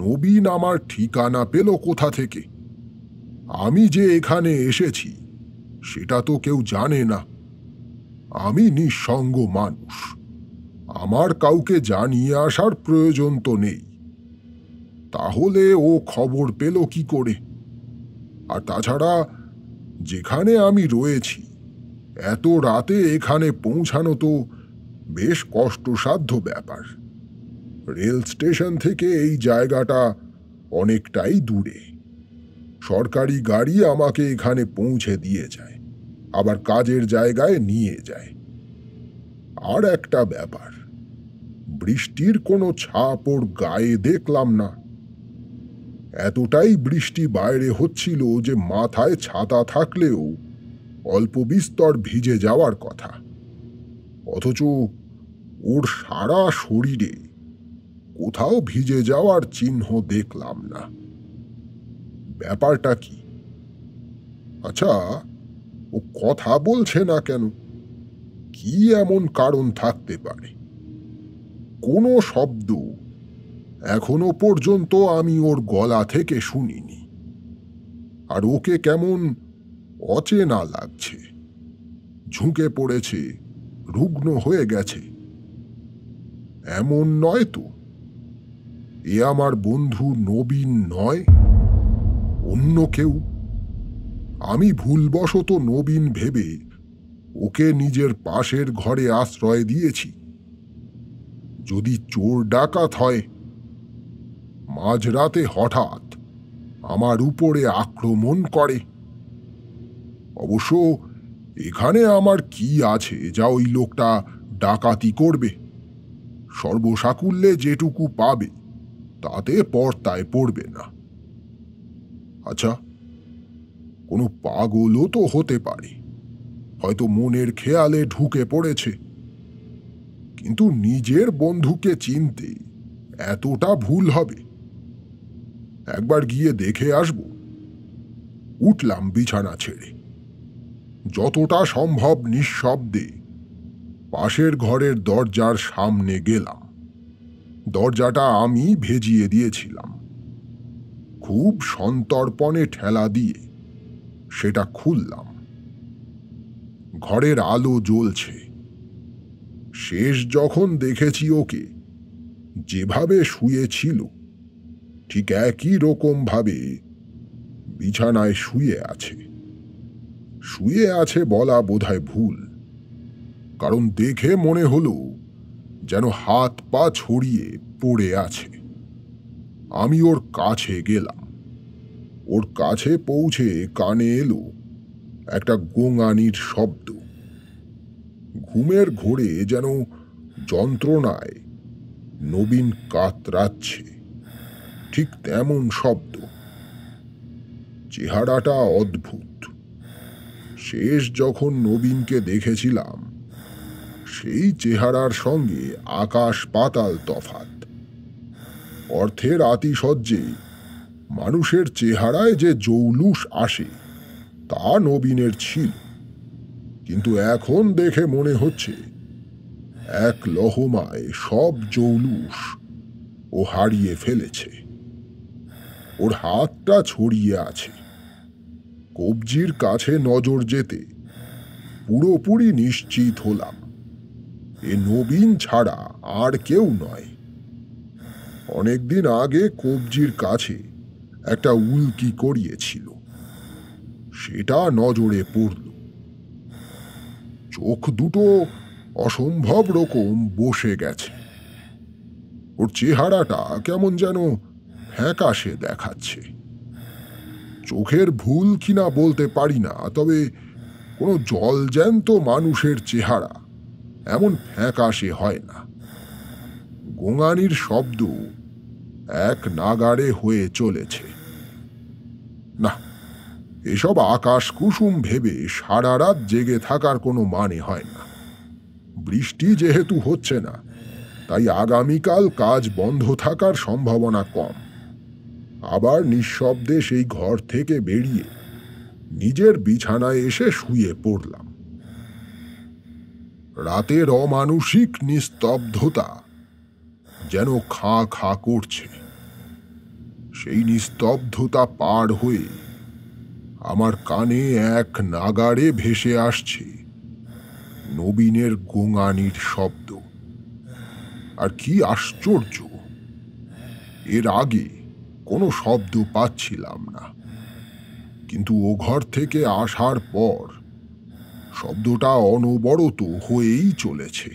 নবীন আমার ঠিকানা পেল কোথা থেকে? আমি যে এখানে এসেছি সেটা তো কেউ জানে না। আমি নিঃসঙ্গ মানুষ, আমার কাউকে জানিয়ে আসার প্রয়োজন তো নেই। তাহলে ও খবর পেল কি করে? আর তাছাড়া যেখানে আমি রয়েছি এত রাতে এখানে পৌঁছানো তো বেশ কষ্টসাধ্য ব্যাপার। রেল স্টেশন থেকে এই জায়গাটা অনেকটাই দূরে। সরকারি গাড়ি আমাকে এখানে পৌঁছে দিয়ে যায়, আবার কাজের জায়গায় নিয়ে যায়। আর একটা ব্যাপার, বৃষ্টির কোনো ছাপ ওর গায়ে দেখলাম না। এতটাই বৃষ্টি বাইরে হচ্ছিল যে মাথায় ছাতা থাকলেও অল্প বিস্তর ভিজে যাওয়ার কথা, অথচ ওর সারা শরীরে কোথাও ভিজে যাওয়ার চিহ্ন দেখলাম না। ব্যাপারটা কি? আচ্ছা, ও কথা বলছে না কেন? কি এমন কারণ থাকতে পারে? কোনো শব্দ এখনো পর্যন্ত আমি ওর গলা থেকে শুনিনি। আর ওকে কেমন অচেনা লাগছে, ঝুঁকে পড়েছে, রুগ্ন হয়ে গেছে। এমন নয় তো এ আমার বন্ধু নবীন নয়, অন্য কেউ? আমি ভুলবশত নবীন ভেবে ওকে নিজের পাশের ঘরে আশ্রয় দিয়েছি। যদি চোর ডাকাত হয়, মাঝরাতে হঠাৎ আমার উপরে আক্রমণ করে। অবশ্য এখানে আমার কি আছে যা ওই লোকটা ডাকাতি করবে? সর্বসাকুল্যে যেটুকু পাবে তাতে পর্তায় পড়বে না। আচ্ছা, কোনো পাগলও তো হতে পারে, হয়তো মনের খেয়ালে ঢুকে পড়েছে। কিন্তু নিজের বন্ধুকে চিনতে এতটা ভুল হবে? একবার গিয়ে দেখে আসব। উঠলাম বিছানা ছেড়ে, যতটা সম্ভব নিঃশব্দে পাশের ঘরের দরজার সামনে গেলাম। দরজাটা আমি ভেজিয়ে দিয়েছিলাম। খুব সন্তর্পণে ঠেলা দিয়ে সেটা খুললাম। ঘরের আলো জ্বলছে। শেষ যখন দেখেছি ওকে, যেভাবে শুয়েছিল ঠিক একই রকম ভাবে বিছানায় শুয়ে আছে। শুয়ে আছে বলা বোধহয় ভুল, কারণ দেখে মনে হলো যেন হাত পা ছড়িয়ে পড়ে আছে। আমি ওর কাছে গেলাম। ওর কাছে পৌঁছে কানে এলো একটা গোঙানির শব্দ। ঘুমের ঘোরে যেন যন্ত্রণায় নবীন কাতরাচ্ছে, ঠিক তেমন শব্দ। চেহারাটা অদ্ভুত। শেষ যখন নবীনকে দেখেছিলাম সেই চেহারার সঙ্গে আকাশ পাতাল তফাৎ। অর্থের আতিশয্যে মানুষের চেহারায় যে জৌলুস আসে তা নবীনের ছিল, কিন্তু এখন দেখে মনে হচ্ছে এক লহমায় সব জৌলুস ও হারিয়ে ফেলেছে। ওর হাতটা ছড়িয়ে আছে। কবজির কাছে নজর যেতে পুরোপুরি নিশ্চিত হলাম এ নবীন ছাড়া আর কেউ নয়। অনেকদিন আগে কবজির কাছে একটা উল্কি করিয়েছিল, সেটা নজরে পড়ল। চোখ দুটো অসম্ভব রকম বসে গেছে। ওর চেহারাটা কেমন যেন ফ্যাকাশে দেখাচ্ছে। চোখের ভুল কিনা বলতে পারি না, তবে কোনো জলজ্যান্ত মানুষের চেহারা এমন ফ্যাকাশে হয় না। গোঙানির শব্দ এক নাগাড়ে হয়ে চলেছে। না, এসব আকাশ কুসুম ভেবে সারা রাত জেগে থাকার কোনো মানে হয় না। বৃষ্টি যেহেতু হচ্ছে না, তাই আগামীকাল কাজ বন্ধ থাকার সম্ভাবনা কম। আবার নিঃশব্দে সেই ঘর থেকে বেরিয়ে নিজের বিছানায় এসে শুয়ে পড়লাম। রাতের অমানুষিক নিস্তব্ধতা যেন খাঁ খাঁ করছে। সেই নিস্তব্ধতা পার হয়ে আমার কানে এক নাগাড়ে ভেসে আসছে নবীনের গোঙানির শব্দ। আর কি আশ্চর্য, এর আগে কোনো শব্দ পাচ্ছিলাম না, কিন্তু ও ঘর থেকে আসার পর শব্দটা অনবরত হয়েই চলেছে।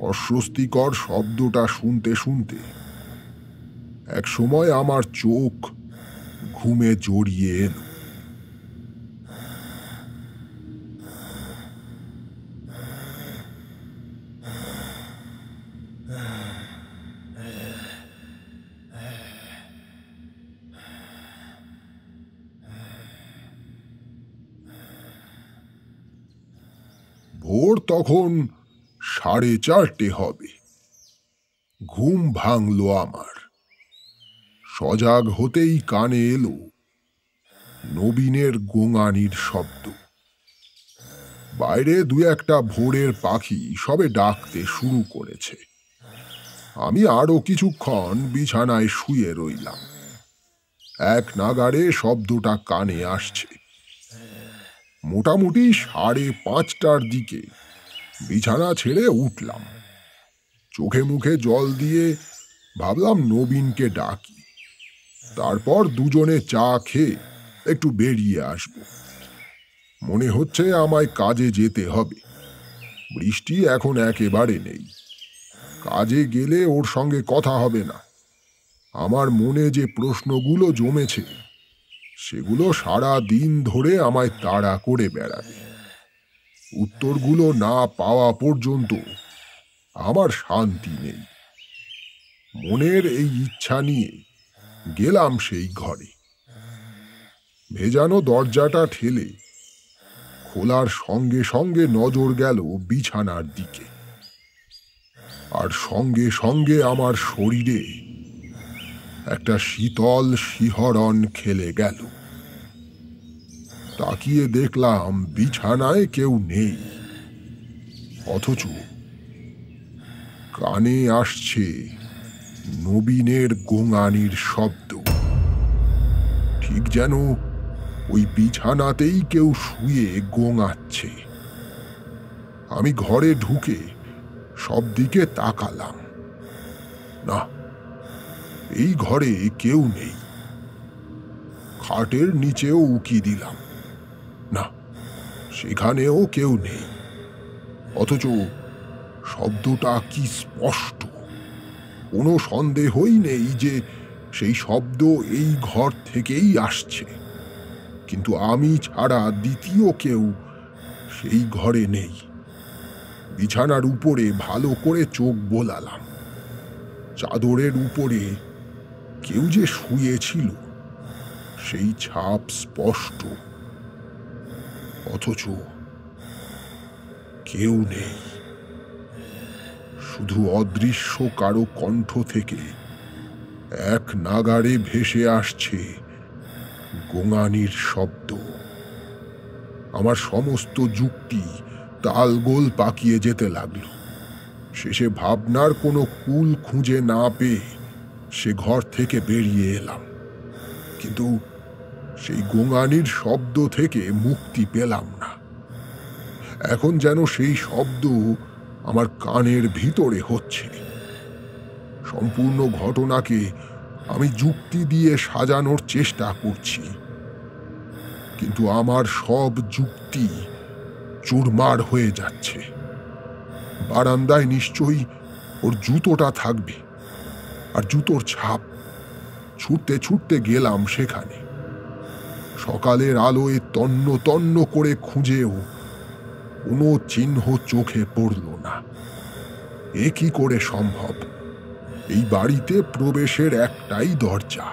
অস্বস্তিকর শব্দটা শুনতে শুনতে এক সময় আমার চোখ ঘুমে জড়িয়ে এলো। ভোর তখন 4:30 হবে। ঘুম ভাঙলো আমার। সজাগ হতেই কানে এলো নবীনের গোঙানির শব্দ। বাইরে দু একটা ভোরের পাখি সবে ডাকতে শুরু করেছে। আমি আরো কিছুক্ষণ বিছানায় শুয়ে রইলাম। এক নাগাড়ে শব্দটা কানে আসছে। মোটামুটি 5:30টার দিকে বিছানা ছেড়ে উঠলাম। চোখে মুখে জল দিয়ে ভাবলাম নবীনকে ডাকি, তারপর দুজনে চা খেয়ে একটু বেরিয়ে আসব। মনে হচ্ছে আমায় কাজে যেতে হবে। বৃষ্টি এখন একেবারে নেই। কাজে গেলে ওর সঙ্গে কথা হবে না। আমার মনে যে প্রশ্নগুলো জমেছে সেগুলো সারা দিন ধরে আমায় তাড়া করে বেড়াবে। উত্তরগুলো না পাওয়া পর্যন্ত আমার শান্তি নেই। মনের এই ইচ্ছা নিয়ে গেলাম সেই ঘরে। ভেজানো দরজাটা ঠেলে খোলার সঙ্গে সঙ্গে নজর গেল বিছানার দিকে, আর সঙ্গে সঙ্গে আমার শরীরে একটা শীতল শিহরণ খেলে গেল। তাকিয়ে দেখলাম বিছানায় কেউ নেই, অথচ কানে আসছে নবীনের গোঙানির শব্দ। ঠিক যেন ওই বিছানাতেই কেউ শুয়ে গোঙাচ্ছে। আমি ঘরে ঢুকে সব দিকে তাকালাম। না, এই ঘরে কেউ নেই। খাটের নিচেও উকি দিলাম, না, সেখানেও কেউ নেই। অথচ শব্দটা কি স্পষ্ট। কোনো সন্দেহই নেই যে সেই শব্দ এই ঘর থেকেই আসছে। কিন্তু আমি ছাড়া দ্বিতীয় কেউ সেই ঘরে নেই। বিছানার উপরে ভালো করে চোখ বোলালাম। চাদরের উপরে কেউ যে শুয়েছিল সেই ছাপ স্পষ্ট, অথচ কেউ নেই। শুধু অদৃশ্য কারো কণ্ঠ থেকে এক নাগাড়ে ভেসে আসছে গোঙানির শব্দ। আমার সমস্ত যুক্তি তালগোল পাকিয়ে যেতে লাগলো। শেষে ভাবনার কোনো কুল খুঁজে না পেয়ে সে ঘর থেকে বেরিয়ে এলাম। কিন্তু সেই গোঙানির শব্দ থেকে মুক্তি পেলাম না। এখন যেন সেই শব্দ আমার কানের ভিতরে হচ্ছে। সম্পূর্ণ ঘটনাকে আমি যুক্তি দিয়ে সাজানোর চেষ্টা করছি, কিন্তু আমার সব যুক্তি চুরমার হয়ে যাচ্ছে। বারান্দায় নিশ্চয়ই ওর জুতোটা থাকবে, আর জুতোর ছাপ। ছুটতে ছুটতে গেলাম সেখানে। সকালের আলোয় তন্ন তন্ন করে খুঁজেও কোনো চিহ্ন চোখে পড়ল না। এ কি করে সম্ভব? এই বাড়িতে প্রবেশের একটাই দরজা।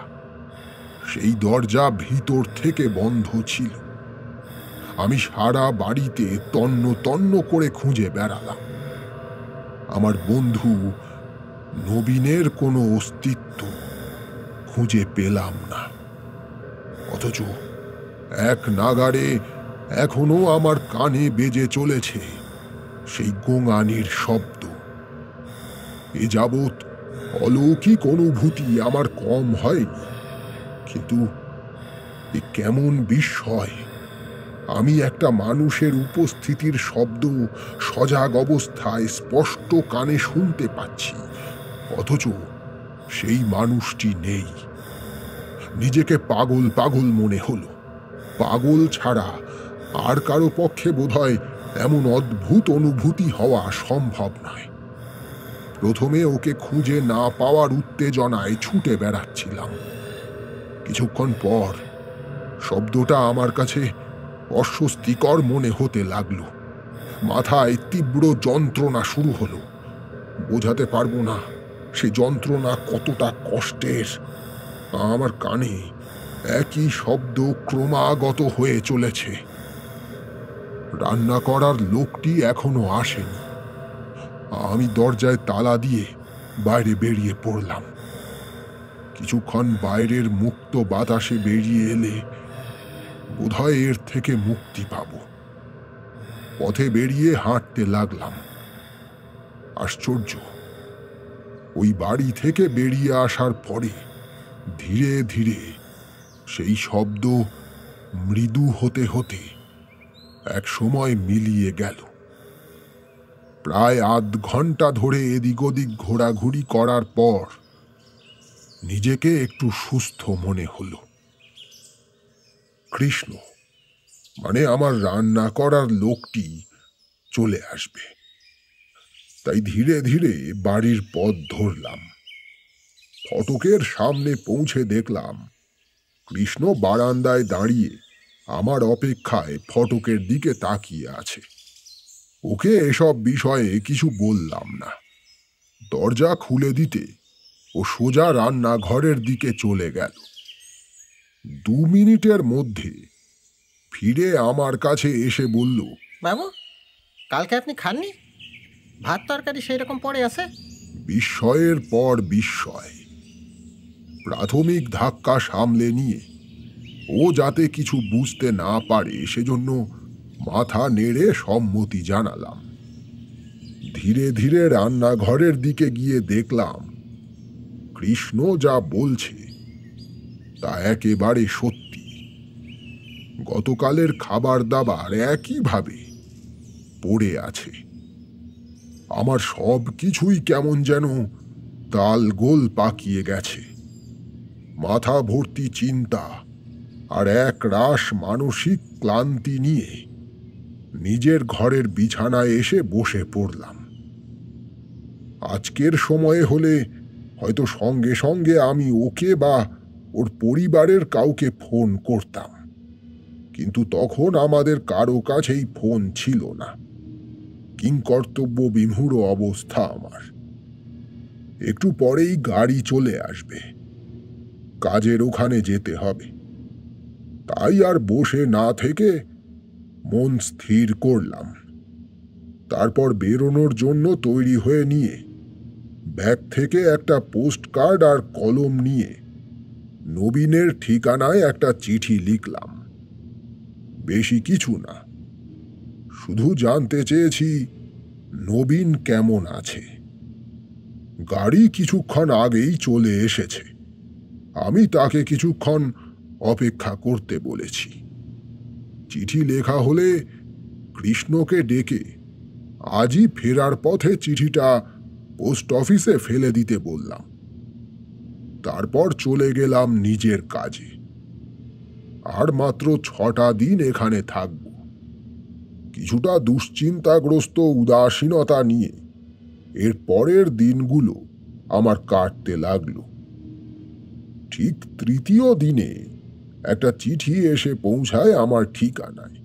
সেই দরজা ভিতর থেকে বন্ধ ছিল। আমি সারা বাড়িতে তন্ন তন্ন করে খুঁজে বেড়ালাম। আমার বন্ধু নবীনের কোনো অস্তিত্ব খুঁজে পেলাম না। অথচ এক নাগাড়ে এখনো আমার কানে বেজে চলেছে সেই গোঙানির শব্দ। এ যাবৎ অলৌকিক অনুভূতি আমার কম হয়নি, কিন্তু এ কেমন বিস্ময়! আমি একটা মানুষের উপস্থিতির শব্দ সজাগ অবস্থায় স্পষ্ট কানে শুনতে পাচ্ছি, অথচ সেই মানুষটি নেই। নিজেকে পাগল পাগল মনে হলো। পাগল ছাড়া আর কারো পক্ষে বোধহয় এমন অদ্ভুত অনুভূতি হওয়া সম্ভব নয়। প্রথমে ওকে খুঁজে না পাওয়ার উত্তেজনায় ছুটে বেড়াচ্ছিলাম। কিছুক্ষণ পর শব্দটা আমার কাছে অস্বস্তিকর মনে হতে লাগলো। মাথায় তীব্র যন্ত্রণা শুরু হলো। বোঝাতে পারবো না সে যন্ত্রণা কতটা কষ্টের। আমার কানে একই শব্দ ক্রমাগত হয়ে চলেছে। রান্না করার লোকটি এখনো আসেনি। আমি দরজায় তালা দিয়ে বাইরে বেরিয়ে পড়লাম। কিছুক্ষণ বাইরের মুক্ত বাতাসে বেরিয়ে এলে বোধহয় এর থেকে মুক্তি পাব। পথে বেরিয়ে হাঁটতে লাগলাম। আশ্চর্য, ওই বাড়ি থেকে বেরিয়ে আসার পরে ধীরে ধীরে সেই শব্দ মৃদু হতে হতে এক সময় মিলিয়ে গেল। প্রায় আধ ঘন্টা ধরে এদিক ওদিক ঘোরাঘুরি করার পর নিজেকে একটু সুস্থ মনে হলো। কৃষ্ণ, মানে আমার রান্না করার লোকটি চলে আসবে। তাই ধীরে ধীরে বাড়ির পথ ধরলাম। ফটকের সামনে পৌঁছে দেখলাম কৃষ্ণ বারান্দায় দাঁড়িয়ে আমার অপেক্ষায় ফটকের দিকে তাকিয়ে আছে। ওকে এসব বিষয়ে কিছু বললাম না। দরজা খুলে দিতে ও সোজা রান্নাঘরের দিকে চলে গেল। 2 মিনিটের মধ্যে ফিরে আমার কাছে এসে বলল, বাবু, কালকে আপনি খাননি? ভাত তরকারি সেই রকম পড়ে আছে। বিস্ময়ের পর বিস্ময়। প্রাথমিক ধাক্কা সামলে নিয়ে ও যাতে কিছু বুঝতে না পারে সেজন্য মাথা নেড়ে সম্মতি জানালাম। ধীরে ধীরে রান্নাঘরের দিকে গিয়ে দেখলাম কৃষ্ণ যা বলছে তা একেবারে সত্যি। গতকালের খাবার দাবার একইভাবে পড়ে আছে। আমার সব কিছুই কেমন যেন তাল গোল পাকিয়ে গেছে। মাথা ভর্তি চিন্তা আর এক রাশ মানসিক ক্লান্তি নিয়ে নিজের ঘরের বিছানায় এসে বসে পড়লাম। আজকের সময়ে হলে হয়তো সঙ্গে সঙ্গে আমি ওকে বা ওর পরিবারের কাউকে ফোন করতাম, কিন্তু তখন আমাদের কারো কাছেই ফোন ছিল না। কিংকর্তব্য বিমূঢ় অবস্থা আমার। একটু পরেই গাড়ি চলে আসবে, কাজের ওখানে যেতে হবে। তাই আর বসে না থেকে মন স্থির করলাম। তারপর বেরোনোর জন্য তৈরি হয়ে নিয়ে ব্যাগ থেকে একটা পোস্ট কার্ড আর কলম নিয়ে নবীনের ঠিকানায় একটা চিঠি লিখলাম। বেশি কিছু না, শুধু জানতে চেয়েছি নবীন কেমন আছে। গাড়ি কিছুক্ষণ আগেই চলে এসেছে। আমি তাকে কিছুক্ষণ অপেক্ষা করতে বলেছি। চিঠি লেখা হলে কৃষ্ণকে ডেকে আজই ফেরার পথে চিঠিটা পোস্ট অফিসে ফেলে দিতে বললাম। তারপর চলে গেলাম নিজের কাজে। আর মাত্র 6টা দিন এখানে থাকব। কিছুটা দুশ্চিন্তাগ্রস্ত উদাসীনতা নিয়ে এর পরের দিনগুলো আমার কাটতে লাগলো। ঠিক 3য় দিনে একটা চিঠি এসে পৌঁছায় আমার ঠিকানায়।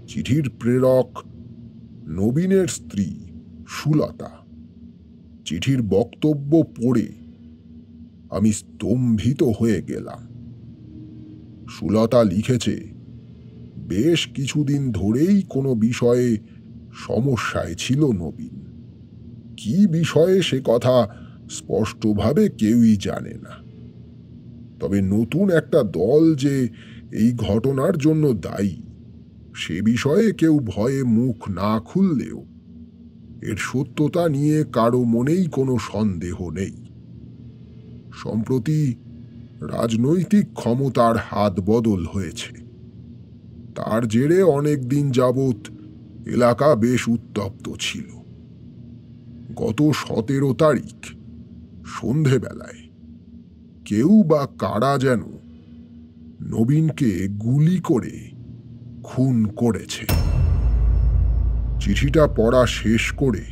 চিঠির প্রেরক নবীনের স্ত্রী সুলতা। চিঠির বক্তব্য পড়ে আমি স্তম্ভিত হয়ে গেলাম। সুলতা লিখেছে, বেশ কিছুদিন ধরেই কোনো বিষয়ে সমস্যায় ছিল নবীন। কি বিষয়ে সে কথা স্পষ্টভাবে কেউই জানে না। তবে নতুন একটা দল যে এই ঘটনার জন্য দায়ী সে বিষয়ে কেউ ভয়ে মুখ না খুললেও এর সত্যতা নিয়ে কারো মনেই কোনো সন্দেহ নেই। সম্প্রতি রাজনৈতিক ক্ষমতার হাত বদল হয়েছে। তার জেরে অনেক দিন যাবৎ এলাকা বেশ উত্তপ্ত ছিল। গত 17 তারিখ সন্ধেবেলায় কেউ বা কারা যেন নবীনকে গুলি করে খুন করেছে। চিঠিটা পড়া শেষ করে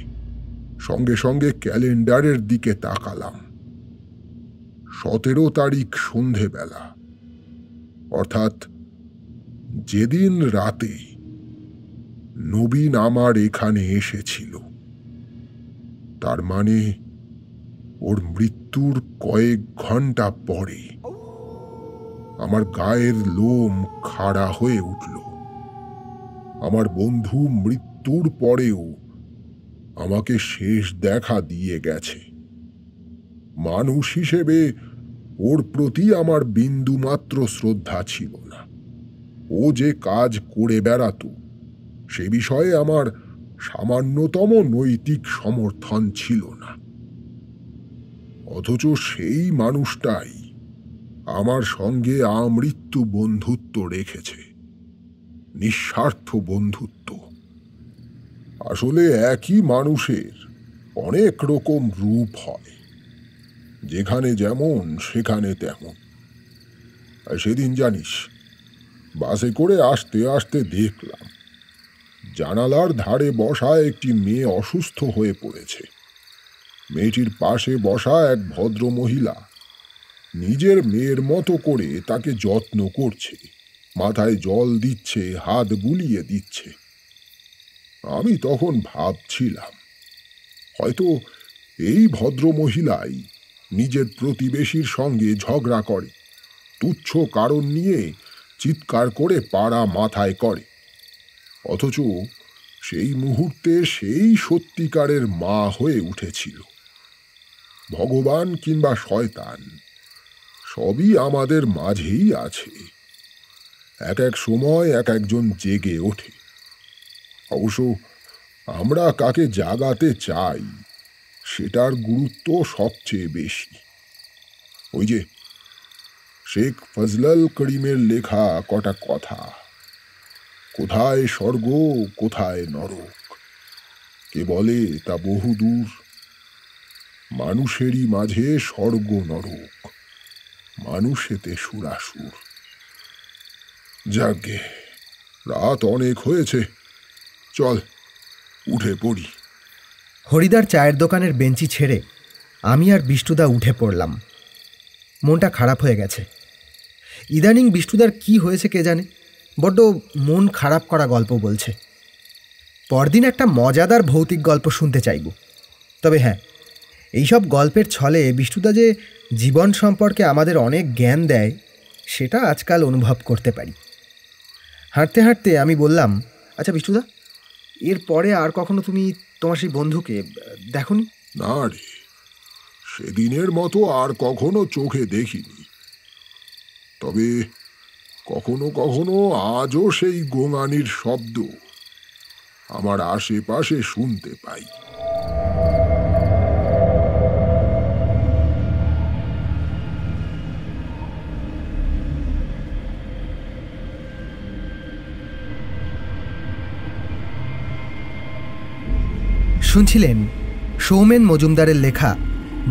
সঙ্গে সঙ্গে ক্যালেন্ডারের দিকে তাকালাম। 17 তারিখ সন্ধেবেলা, অর্থাৎ যেদিন রাতে নবীন আমার এখানে এসেছিল। তার মানে ওর মৃত্যুর কয়েক ঘন্টা পরে। আমার গায়ের লোম খাড়া হয়ে উঠল। আমার বন্ধু মৃত্যুর পরেও আমাকে শেষ দেখা দিয়ে গেছে। মানুষ হিসেবে ওর প্রতি আমার বিন্দুমাত্র শ্রদ্ধা ছিল না। ও যে কাজ করে বেড়াতো সে বিষয়ে আমার সামান্যতম নৈতিক সমর্থন ছিল না। অথচ সেই মানুষটাই আমার সঙ্গে আমৃত্যু বন্ধুত্ব রেখেছে, নিঃস্বার্থ বন্ধুত্ব। আসলে একই মানুষের অনেক রকম রূপ হয়, যেখানে যেমন সেখানে তেমন। সেদিন জানিস, বাসে করে আসতে আসতে দেখলাম জানালার ধারে বসা একটি মেয়ে অসুস্থ হয়ে পড়েছে। মেয়েটির পাশে বসা এক ভদ্র মহিলা নিজের মেয়ের মতো করে তাকে যত্ন করছে, মাথায় জল দিচ্ছে, হাত বুলিয়ে দিচ্ছে। আমি তখন ভাবছিলাম, হয়তো এই ভদ্র মহিলাই নিজের প্রতিবেশীর সঙ্গে ঝগড়া করে, তুচ্ছ কারণ নিয়ে চিৎকার করে পাড়া মাথায় করে, অথচ সেই মুহূর্তে সেই সত্যিকারের মা হয়ে উঠেছিল। ভগবান কিংবা শয়তান সবই আমাদের মাঝেই আছে। এক এক সময় এক একজন জেগে ওঠে। অবশ্য আমরা কাকে জাগাতে চাই সেটার গুরুত্ব সবচেয়ে বেশি। ওই যে শেখ ফজলুল করিমের লেখা কটা কথা, কোথায় স্বর্গ কোথায় নরক, কে বলে তা বহুদূর। মানুষেরই মাঝে স্বর্গ নরক, মানুষেতে সুরাসুর। যাকে রাত অনেক হয়েছে, চল উঠে পড়ি। হরিদার চায়ের দোকানের বেঞ্চি ছেড়ে আমি আর বিষ্টুদা উঠে পড়লাম। মনটা খারাপ হয়ে গেছে। ইদানিং বিষ্টুদার কি হয়েছে কে জানে, বড্ড মন খারাপ করা গল্প বলছে। পরদিন একটা মজাদার ভৌতিক গল্প শুনতে চাইব। তবে হ্যাঁ, এইসব গল্পের ছলে বিষ্টুদা যে জীবন সম্পর্কে আমাদের অনেক জ্ঞান দেয় সেটা আজকাল অনুভব করতে পারি। হাঁটতে হাঁটতে আমি বললাম, আচ্ছা বিষ্টুদা, এর পরে আর কখনো তুমি তোমার সেই বন্ধুকে দেখোনি? না রে, সেদিনের মতো আর কখনো চোখে দেখিনি। তবে কখনো কখনো আজও সেই গোঙানির শব্দ আমার আশেপাশে শুনতে পাই। শুনছিলেন সৌমেন মজুমদারের লেখা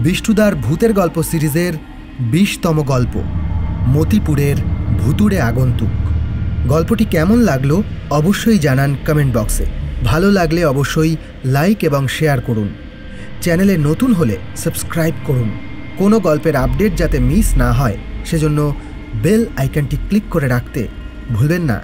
বিষ্টুদার ভূতের গল্প সিরিজের 20তম গল্প, মতিপুরের ভুতুড়ে আগন্তুক। গল্পটি কেমন লাগলো অবশ্যই জানান কমেন্ট বক্সে। ভালো লাগলে অবশ্যই লাইক এবং শেয়ার করুন। চ্যানেলে নতুন হলে সাবস্ক্রাইব করুন। কোনো গল্পের আপডেট যাতে মিস না হয় সেজন্য বেল আইকনটি ক্লিক করে রাখতে ভুলবেন না।